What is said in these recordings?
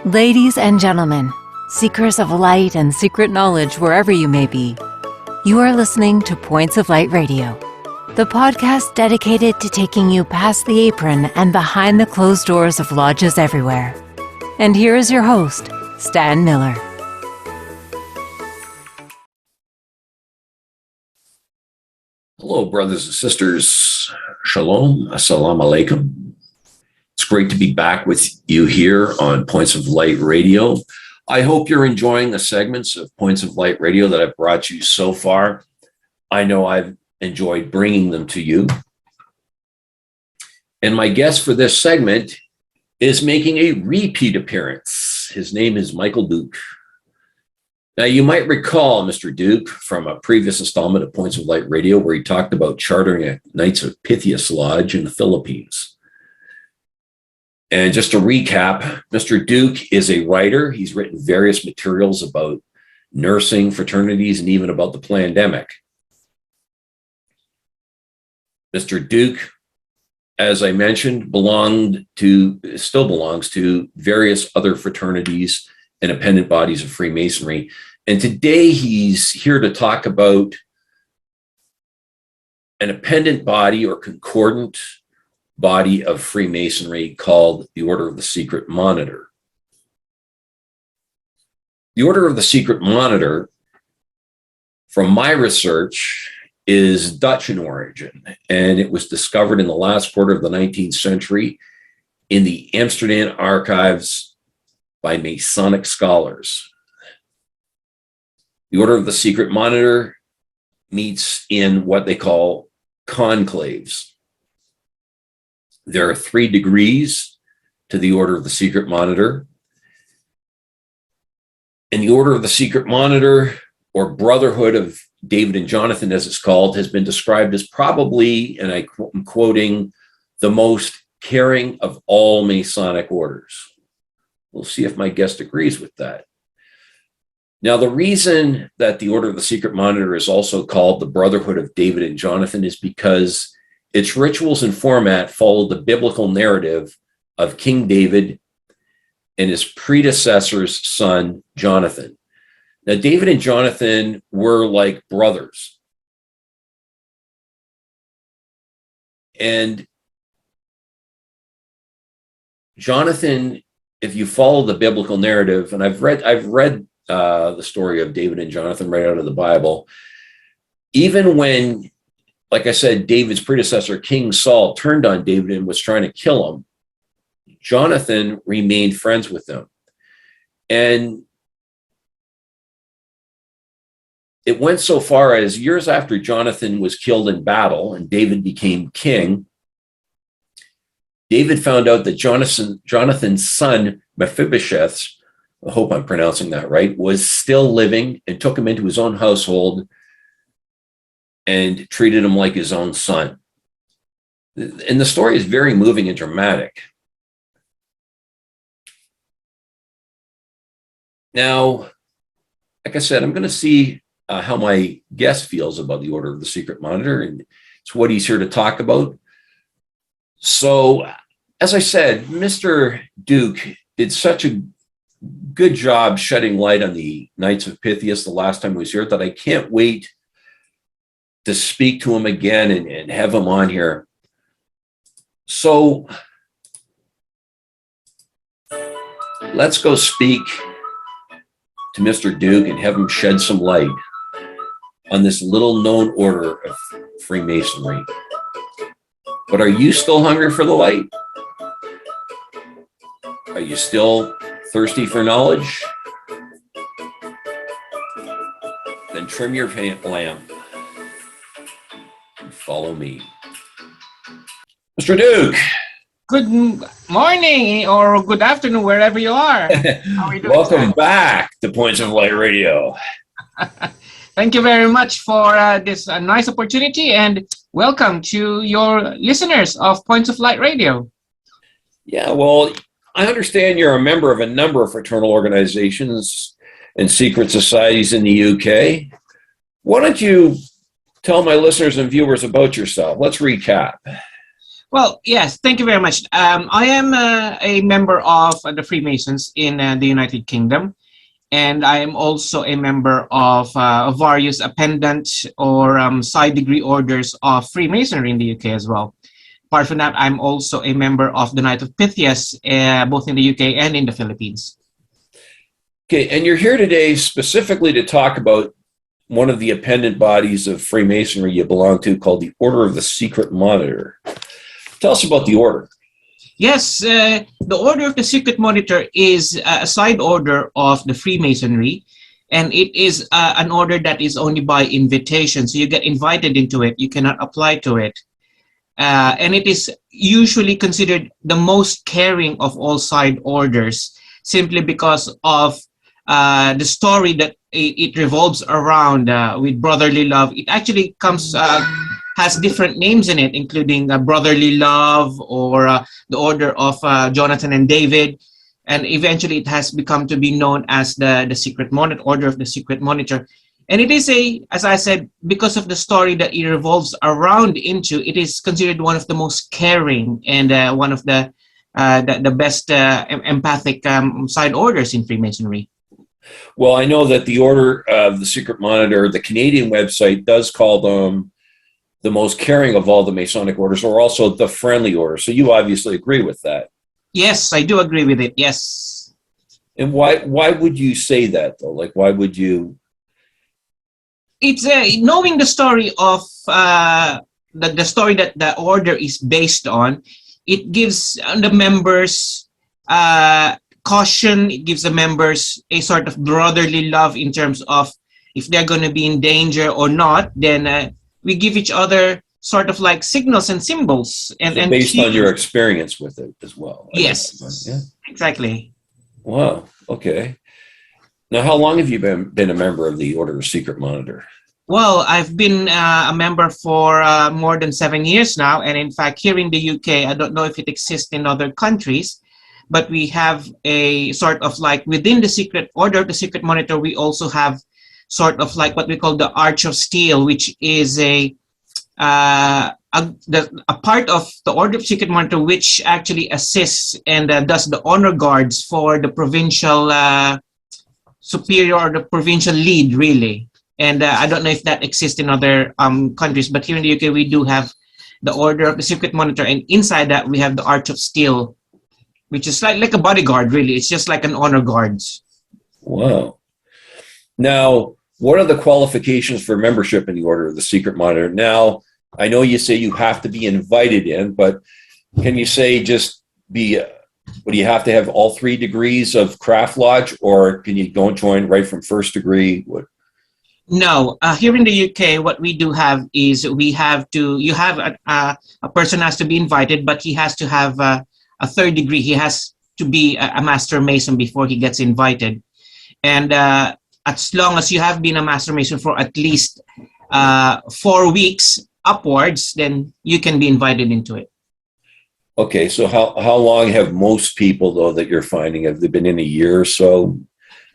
Ladies and gentlemen, seekers of light and secret knowledge wherever you may be, you are listening to Points of Light Radio, the podcast dedicated to taking you past the apron and behind the closed doors of lodges everywhere. And here is your host, Stan Miller. Hello, brothers and sisters. Shalom. Assalamu alaikum. It's great to be back with you here on Points of Light Radio. I hope you're enjoying the segments of Points of Light Radio that I've brought you so far. I know I've enjoyed bringing them to you. And my guest for this segment is making a repeat appearance. His name is Michael Duque. Now, you might recall Mr. Duque from a previous installment of Points of Light Radio where he talked about chartering a Knights of Pythias Lodge in the Philippines. And just to recap, Mr. Duque is a writer. He's written various materials about nursing, fraternities, and even about the pandemic. Mr. Duque, as I mentioned, still belongs to various other fraternities and appendant bodies of Freemasonry. And today he's here to talk about an appendant body or concordant body of Freemasonry called the Order of the Secret Monitor. The Order of the Secret Monitor, from my research, is Dutch in origin, and it was discovered in the last quarter of the 19th century in the Amsterdam archives by Masonic scholars. The Order of the Secret Monitor meets in what they call conclaves. There are 3 degrees to the Order of the Secret Monitor. And the Order of the Secret Monitor, or Brotherhood of David and Jonathan, as it's called, has been described as probably, and I'm quoting, the most caring of all Masonic orders. We'll see if my guest agrees with that. Now, the reason that the Order of the Secret Monitor is also called the Brotherhood of David and Jonathan is because its rituals and format follow the biblical narrative of King David and his predecessor's son, Jonathan. Now, David and Jonathan were like brothers. And Jonathan, if you follow the biblical narrative, and I've read the story of David and Jonathan right out of the Bible, even when, like I said, David's predecessor, King Saul, turned on David and was trying to kill him, Jonathan remained friends with him. And it went so far as years after Jonathan was killed in battle and David became king, David found out that Jonathan's son, Mephibosheth, I hope I'm pronouncing that right, was still living and took him into his own household and treated him like his own son. And the story is very moving and dramatic. Now, like I said, I'm going to see how my guest feels about the Order of the Secret Monitor, and it's what he's here to talk about. So, as I said, Mr. Duque did such a good job shedding light on the Knights of Pythias the last time he was here that I can't wait to speak to him again and have him on here. So let's go speak to Mr. Duque and have him shed some light on this little known order of Freemasonry. But are you still hungry for the light? Are you still thirsty for knowledge? Then trim your lamp. Follow me. Mr. Duque. Good morning or good afternoon, wherever you are. How are you doing? Welcome back to Points of Light Radio. Thank you very much for this nice opportunity, and welcome to your listeners of Points of Light Radio. Yeah, well, I understand you're a member of a number of fraternal organizations and secret societies in the UK. Why don't you tell my listeners and viewers about yourself? Let's recap. Well, yes, thank you very much. I am a member of the Freemasons in the United Kingdom, and I am also a member of various appendant or side degree orders of Freemasonry in the UK as well. Apart from that, I'm also a member of the Knight of Pythias, both in the UK and in the Philippines. Okay, and you're here today specifically to talk about one of the appendant bodies of Freemasonry you belong to called the Order of the Secret Monitor. Tell us about the order. Yes, the Order of the Secret Monitor is a side order of the Freemasonry, and it is an order that is only by invitation. So you get invited into it, you cannot apply to it. And it is usually considered the most caring of all side orders, simply because of the story that it revolves around with brotherly love. It actually has different names in it, including brotherly love or the Order of Jonathan and David. And eventually it has become to be known as the Secret Monitor, Order of the Secret Monitor. And it is as I said, because of the story that it revolves around into, it is considered one of the most caring and one of the best empathic side orders in Freemasonry. Well, I know that the Order of the Secret Monitor, the Canadian website, does call them the most caring of all the Masonic orders, or also the friendly order. So you obviously agree with that. Yes, I do agree with it. Yes. And why would you say that, though? Like, why would you? It's knowing the story of the story that the order is based on. It gives the members caution. It gives the members a sort of brotherly love in terms of if they're going to be in danger or not. Then we give each other sort of like signals and symbols, and Based on your experience with it as well. Yes, yeah. Exactly. Wow. Okay. Now, how long have you been a member of the Order of Secret Monitor? Well, I've been a member for more than 7 years now. And in fact, here in the UK, I don't know if it exists in other countries, but we have a sort of like within the Secret Order of the Secret Monitor, we also have sort of like what we call the Arch of Steel, which is a part of the Order of Secret Monitor, which actually assists and does the honor guards for the provincial superior or the provincial lead, really. And I don't know if that exists in other countries, but here in the UK, we do have the Order of the Secret Monitor. And inside that, we have the Arch of Steel, which is like a bodyguard, really. It's just like an honor guards. Wow. Now, what are the qualifications for membership in the Order of the Secret Monitor? Now, I know you say you have to be invited in, but can you say just would you have to have all 3 degrees of Craft Lodge, or can you go and join right from first degree? No, here in the UK, what we do have is a person has to be invited, but he has to have a 3rd degree. He has to be a Master Mason before he gets invited. And as long as you have been a Master Mason for at least 4 weeks upwards, then you can be invited into it. Okay, so how long have most people, though, that you're finding, have they been in a year or so?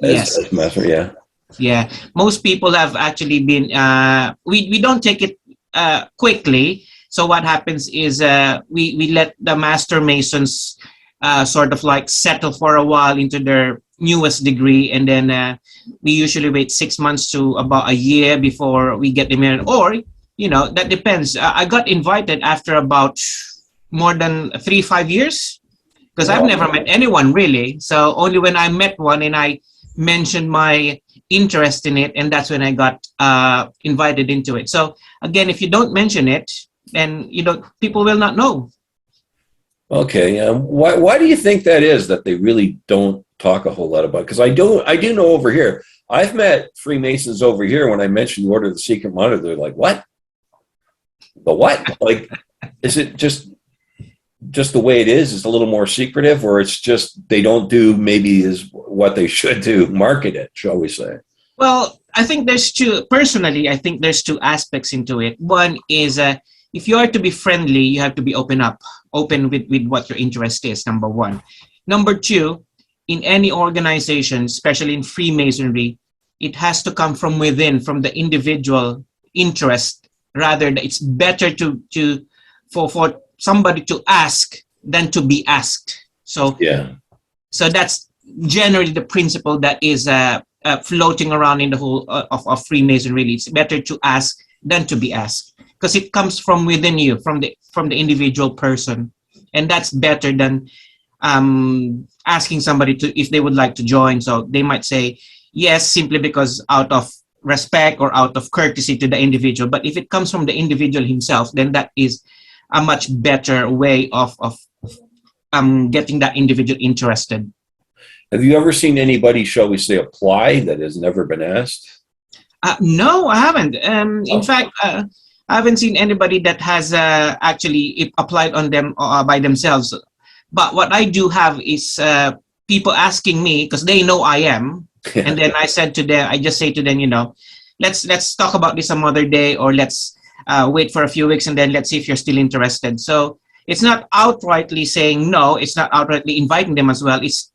As Master, yeah. Yeah, most people have actually been, we don't take it quickly. So what happens is we let the Master Masons sort of like settle for a while into their newest degree, and then we usually wait 6 months to about a year before we get them in. Or, that depends. I got invited after about more than 3-5 years, because I've never met anyone really. So only when I met one and I mentioned my interest in it, and that's when I got invited into it. So again, if you don't mention it, then people will not know. Okay, why do you think that is, that they really don't talk a whole lot about it? Because I do know over here, I've met Freemasons over here. When I mentioned the Order of the Secret Monitor, they're like, "What? The what?" Like, is it just the way it is? It's a little more secretive, or it's just they don't do maybe is what they should do, market it, shall we say? Well, I think there's two aspects into it. One is if you are to be friendly, you have to be open with what your interest is, number one. Number two, in any organization, especially in Freemasonry, it has to come from within, from the individual interest. Rather, it's better for somebody to ask than to be asked. So Yeah. so that's generally the principle that is floating around in the whole of Freemasonry. Really, it's better to ask than to be asked, because it comes from within you, from the individual person, and that's better than asking somebody to if they would like to join. So they might say yes simply because out of respect or out of courtesy to the individual. But if it comes from the individual himself, then that is a much better way of getting that individual interested. Have you ever seen anybody, shall we say, apply that has never been asked? No, I haven't. In Oh. fact, I haven't seen anybody that has actually applied on them by themselves. But what I do have is people asking me, because they know I am, and then I just say to them, let's talk about this some other day, or let's wait for a few weeks and then let's see if you're still interested. So it's not outrightly saying no. It's not outrightly inviting them as well. It's,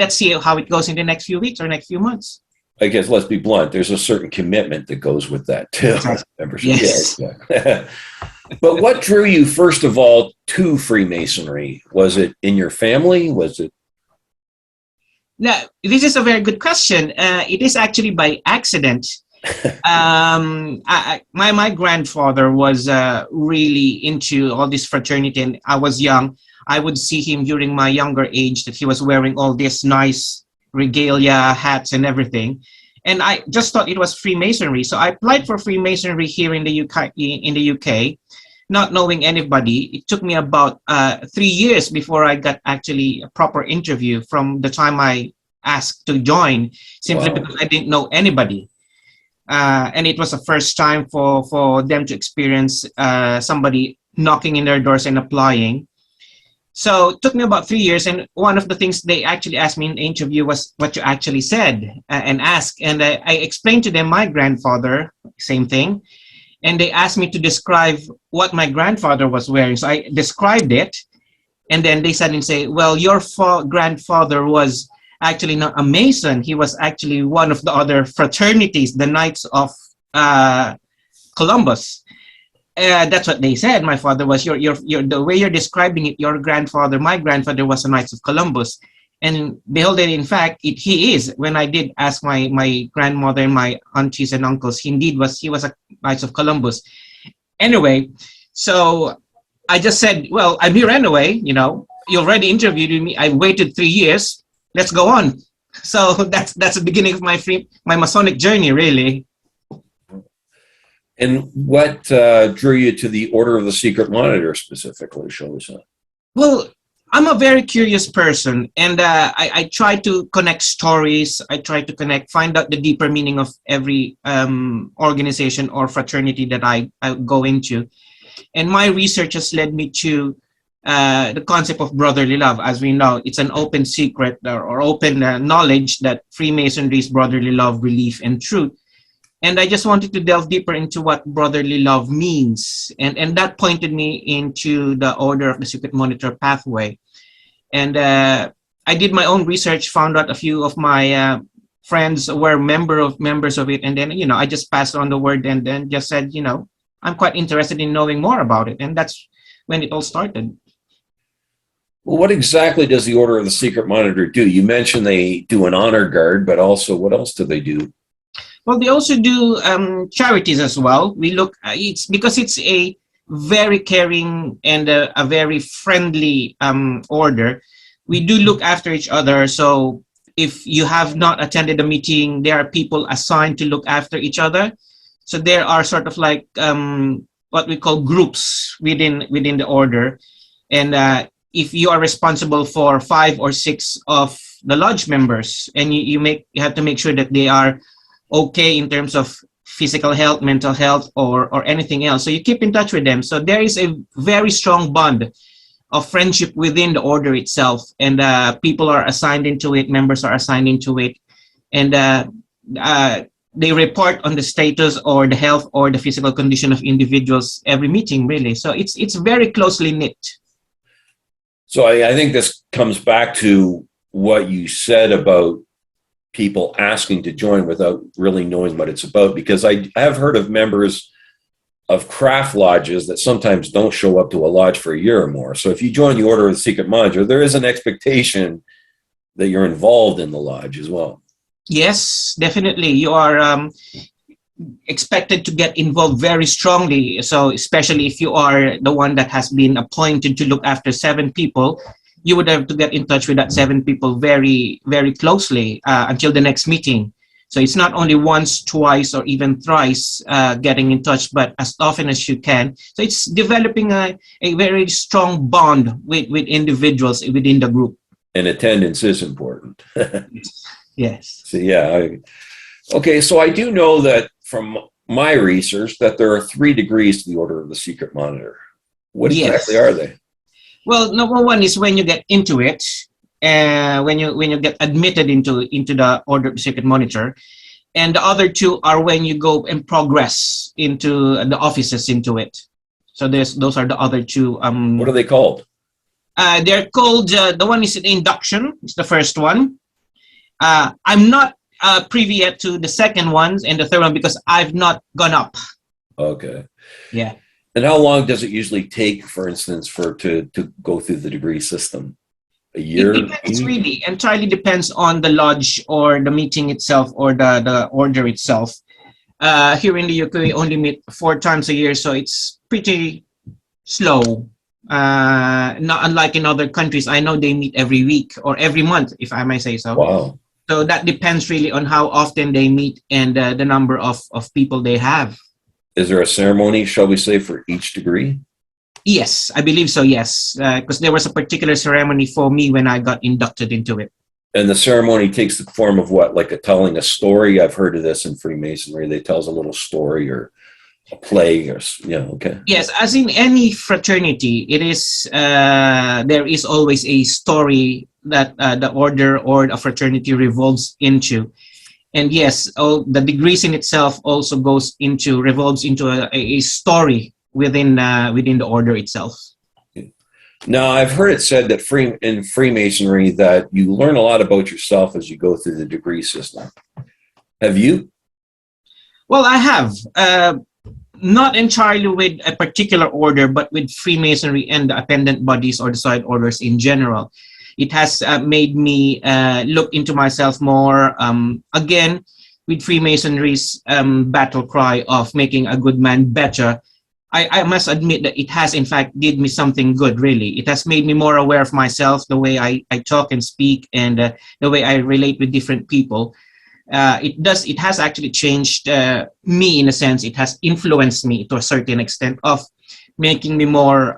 let's see how it goes in the next few weeks or next few months. I guess, let's be blunt, there's a certain commitment that goes with that too. Membership. Yes. Yeah, exactly. But what drew you, first of all, to Freemasonry? Was it in your family? Was it? Now, this is a very good question. It is actually by accident. My grandfather was really into all this fraternity, and I was young. I would see him during my younger age that he was wearing all this nice regalia, hats, and everything. And I just thought it was Freemasonry. So I applied for Freemasonry here in the UK, not knowing anybody. It took me about 3 years before I got actually a proper interview from the time I asked to join, simply Wow. because I didn't know anybody. And it was the first time for them to experience somebody knocking in their doors and applying. So it took me about 3 years, and one of the things they actually asked me in the interview was what you actually said and asked. And I explained to them my grandfather, same thing. And they asked me to describe what my grandfather was wearing. So I described it. And then they suddenly say, well, your grandfather was actually not a Mason. He was actually one of the other fraternities, the Knights of Columbus. That's what they said. My father was the way you're describing it. Your grandfather, my grandfather, was a Knights of Columbus, and behold, in fact, he is. When I did ask my grandmother and my aunties and uncles, he was a Knights of Columbus. Anyway, so I just said, well, I'm here anyway. You already interviewed me. I waited 3 years. Let's go on. So that's the beginning of my Masonic journey, really. And what drew you to the Order of the Secret Monitor specifically, shall we say? Well, I'm a very curious person, and I try to connect stories. I try to find out the deeper meaning of every organization or fraternity that I go into. And my research has led me to the concept of brotherly love. As we know, it's an open secret or open knowledge that Freemasonry is brotherly love, belief, and truth. And I just wanted to delve deeper into what brotherly love means. And that pointed me into the Order of the Secret Monitor pathway. And I did my own research, found out a few of my friends were members of it. And then, I just passed on the word and then just said, I'm quite interested in knowing more about it. And that's when it all started. Well, what exactly does the Order of the Secret Monitor do? You mentioned they do an honor guard, but also what else do they do? Well, they also do charities as well. We look, it's because it's a very caring and a very friendly order. We do look after each other. So if you have not attended a meeting, there are people assigned to look after each other. So there are sort of like what we call groups within the order. And if you are responsible for 5 or 6 of the lodge members, and you have to make sure that they are okay in terms of physical health, mental health, or anything else. So you keep in touch with them. So there is a very strong bond of friendship within the order itself. And people are assigned into it, members are assigned into it. And they report on the status or the health or the physical condition of individuals every meeting, really. So it's very closely knit. So I think this comes back to what you said about people asking to join without really knowing what it's about, because I have heard of members of craft lodges that sometimes don't show up to a lodge for a year or more. So if you join the Order of the Secret Monitor, there is an expectation that you're involved in the lodge as well. Yes, definitely. You are expected to get involved very strongly. So especially if you are the one that has been appointed to look after 7 people, you would have to get in touch with that 7 people very, very closely until the next meeting. So it's not only once, twice, or even thrice getting in touch, but as often as you can. So it's developing a very strong bond with individuals within the group. And attendance is important. Yes. So okay, so I do know that from my research that there are 3 degrees to the Order of the Secret Monitor. What exactly are they? Well, number one is when you get into it, when you get admitted into the Order of the Secret Monitor, and the other 2 are when you go and progress into the offices into it. So those are the other 2. What are they called? They're called, the one is an induction. It's the first one. I'm not privy yet to the second ones and the third one because I've not gone up. Okay. Yeah. And how long does it usually take, for instance, to go through the degree system? A year? It depends, really. Entirely depends on the lodge or the meeting itself or the order itself. Here in the UK, we only meet 4 times a year, so it's pretty slow. Not unlike in other countries. I know they meet every week or every month, if I may say so. Wow. So that depends really on how often they meet and the number of people they have. Is there a ceremony, shall we say, for each degree? Yes, I believe so, yes. Because there was a particular ceremony for me when I got inducted into it. And the ceremony takes the form of what? Like telling a story? I've heard of this in Freemasonry. They tell us a little story or a play or, okay. Yes, as in any fraternity, it is, there is always a story that the order or a fraternity revolves into. And yes, the degrees in itself also revolves into a story within the order itself. Now, I've heard it said that in Freemasonry that you learn a lot about yourself as you go through the degree system. Have you? Well, I have. Not entirely with a particular order, but with Freemasonry and the appendant bodies or the side orders in general. It has made me look into myself more. Again, with Freemasonry's battle cry of making a good man better, I must admit that it has, in fact, did me something good, really. It has made me more aware of myself, the way I talk and speak, and the way I relate with different people. It has actually changed me in a sense. It has influenced me to a certain extent of making me more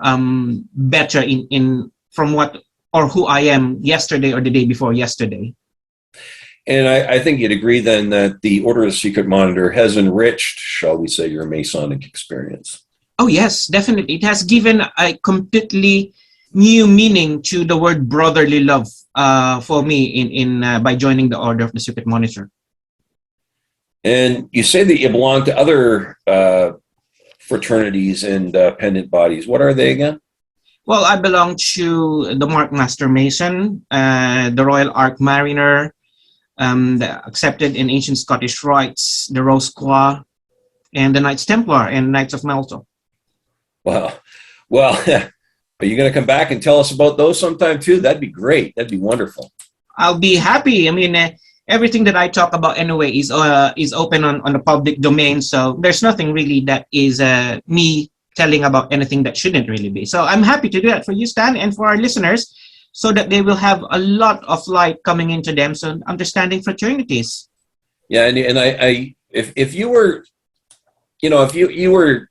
better in from what or who I am yesterday or the day before yesterday. And I think you'd agree then that the Order of the Secret Monitor has enriched, shall we say, your Masonic experience. Oh yes, definitely. It has given a completely new meaning to the word brotherly love for me by joining the Order of the Secret Monitor. And you say that you belong to other fraternities and pendant bodies. What are they again? Well, I belong to the Mark Master Mason, the Royal Ark Mariner, the Accepted in Ancient Scottish Rites, the Rose Croix, and the Knights Templar and Knights of Malta. Wow. Well, are you going to come back and tell us about those sometime too? That'd be great. That'd be wonderful. I'll be happy. I mean, everything that I talk about anyway is open on the public domain. So there's nothing really that is me telling about anything that shouldn't really be. So I'm happy to do that for you, Stan, and for our listeners, so that they will have a lot of light coming into them, so understanding fraternities. Yeah, and I if you were, if you were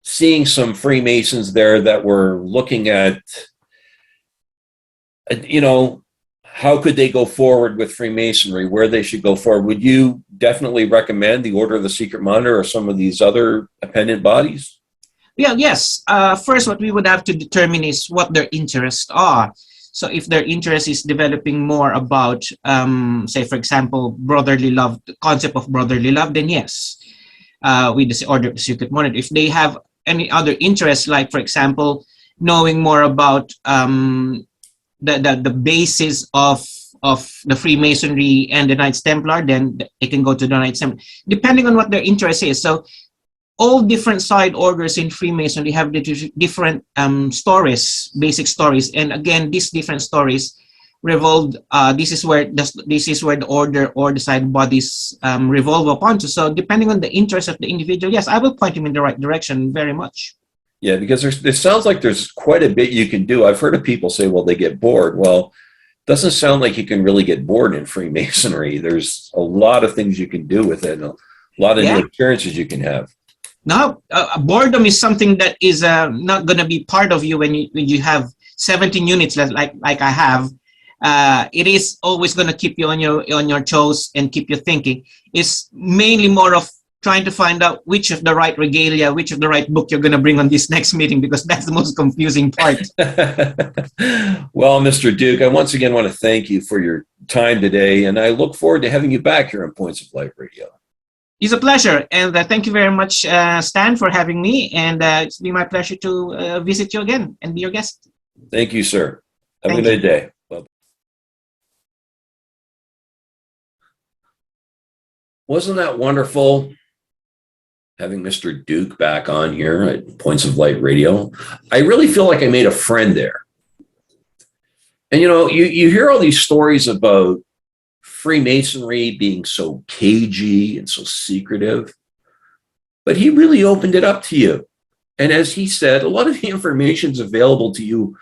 seeing some Freemasons there that were looking at, how could they go forward with Freemasonry, where they should go forward, would you definitely recommend the Order of the Secret Monitor or some of these other appendant bodies? Yeah, yes. First, what we would have to determine is what their interests are. So if their interest is developing more about, say, for example, brotherly love, the concept of brotherly love, then yes, with the Order of the Secret Monitor. If they have any other interests, like, for example, knowing more about the basis of the Freemasonry and the Knights Templar, then they can go to the Knights Templar, depending on what their interest is. So all different side orders in Freemasonry have different stories, basic stories, and again, these different stories revolved. This is where the order or the side bodies revolve upon. So depending on the interest of the individual, yes, I will point him in the right direction very much. Yeah, because it sounds like there's quite a bit you can do. I've heard of people say, well, they get bored. Well, it doesn't sound like you can really get bored in Freemasonry. There's a lot of things you can do with it, and a lot of new experiences you can have. Now, boredom is something that is not going to be part of you when you have 17 units like I have. It is always going to keep you on your toes and keep you thinking. It's mainly more of trying to find out which of the right regalia, which of the right book you're going to bring on this next meeting, because that's the most confusing part. Well, Mr. Duque, I once again want to thank you for your time today, and I look forward to having you back here on Points of Light Radio. It's a pleasure, and thank you very much, Stan, for having me, and it's been my pleasure to visit you again and be your guest. Thank you, sir. Have a Thank good day. Bye. Wasn't that wonderful having Mr. Duque back on here at Points of Light Radio? I really feel like I made a friend there. And you hear all these stories about Freemasonry being so cagey and so secretive, but he really opened it up to you. And as he said, a lot of the information is available to you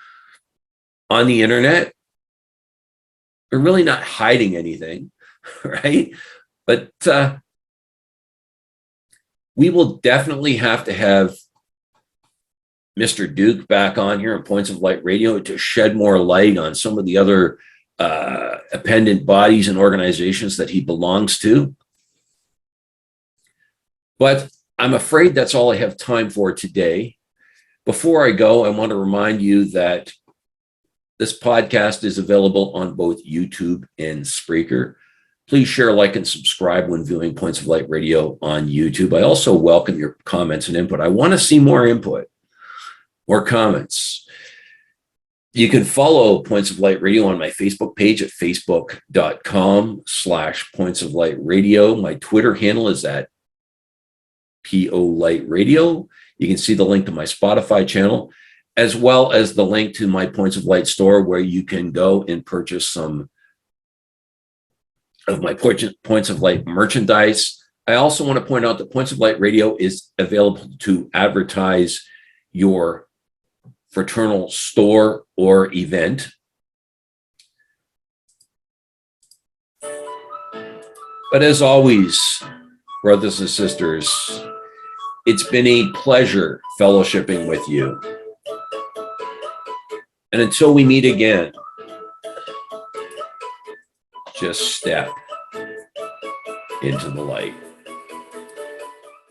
on the internet. We're really not hiding anything, right? But we will definitely have to have Mr. Duque back on here on Points of Light Radio to shed more light on some of the other appendant bodies and organizations that he belongs to. But I'm afraid that's all I have time for today. Before I go, I want to remind you that this podcast is available on both YouTube and Spreaker. Please share, like, and subscribe when viewing Points of Light Radio on YouTube. I also welcome your comments and input. I want to see more input, more comments. You can follow Points of Light Radio on my Facebook page at facebook.com/Points of Light Radio. My Twitter handle is at PO Light Radio. You can see the link to my Spotify channel, as well as the link to my Points of Light store, where you can go and purchase some of my Points of Light merchandise. I also want to point out that Points of Light Radio is available to advertise your fraternal store or event. But as always, brothers and sisters, it's been a pleasure fellowshipping with you. And until we meet again, just step into the light.